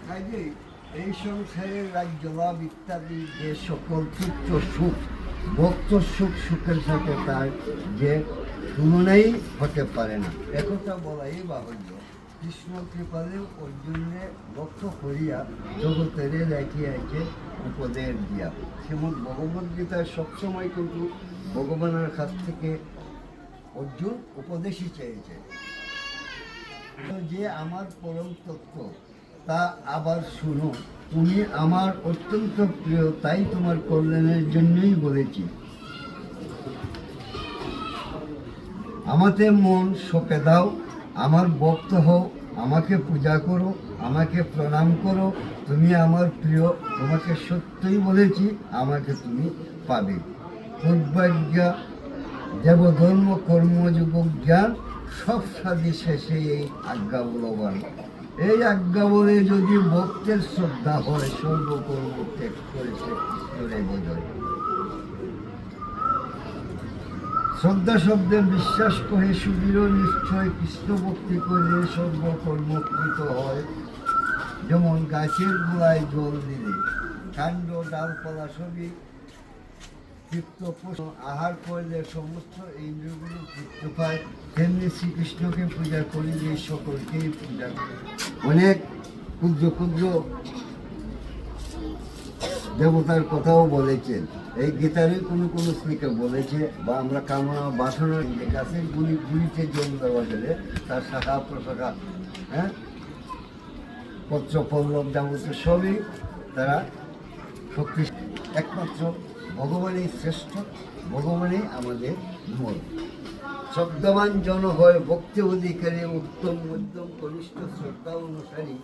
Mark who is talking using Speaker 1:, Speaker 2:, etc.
Speaker 1: কাজেই এই সংসারের রাজ্য লাভ ইত্যাদি যে সকল তুচ্ছ সুখ, ভক্ত সুখ, সুখের সাথে তার যে তুলনাই হতে পারে না, একথা বলাই বাহুল্য। কৃষ্ণ কৃপালে অর্জুনে লক্ষ্য করিয়া জগতের রাখিয়াছে উপদেশ দিয়া। যেমন ভগবদ্গীতায় সবসময় কিন্তু ভগবানের কাছ থেকে অর্জুন উপদেশই চেয়েছে যে আমার পরম তত্ত্ব তা আবার শুনো, তুমি আমার অত্যন্ত প্রিয়, তাই তোমার কল্যাণের জন্যই বলেছি। আমাতে মন সঁপে দাও, আমার ভক্ত হও, আমাকে পূজা করো, আমাকে প্রণাম করো, তুমি আমার প্রিয়, তোমাকে সত্যই বলেছি, আমাকে তুমি পাবে। সদ্ভাগ্যা দেবধর্ম কর্মযোগ জ্ঞান সব সাধি শেষে এই আজ্ঞা বলবান। এই আজ্ঞা বলে যদি ভক্তের শ্রদ্ধা হয়, সর্বকর্ম ত্যাগ করেছে ঈশ্বরে বোঝয়। শ্রদ্ধা শব্দে বিশ্বাস করে সুদৃঢ় নিশ্চয় কৃষ্ণ ভক্তি করলে সর্বকর্মকৃত হয়। যেমন গাছের গোড়ায় জল দিলে কাণ্ড ডালপালা সবই তৃপ্ত, আহার করলে সমস্ত ইন্দ্রিয়গুলো তৃপ্ত পায়, তেমনি শ্রীকৃষ্ণকে পূজা করিলে সকলকেই পূজা করে। অনেক ক্ষুদ্র ক্ষুদ্র দেবতার কথাও বলেছেন, এই গীতারই কোনো শ্লোকে বলেছে, বা আমরা কামনা বাসনা গাছের গুলিতে জল দেওয়া গেলে তার শাখা প্রশাখা, পত্র পল্লব যাবতীয় সবই তারা শক্তি। একমাত্র ভগবানই শ্রেষ্ঠ, ভগবানই আমাদের মূল। শ্রদ্ধাবান জন হয় ভক্তি অধিকারী, উত্তম মধ্যম কনিষ্ঠ শ্রদ্ধা অনুসারী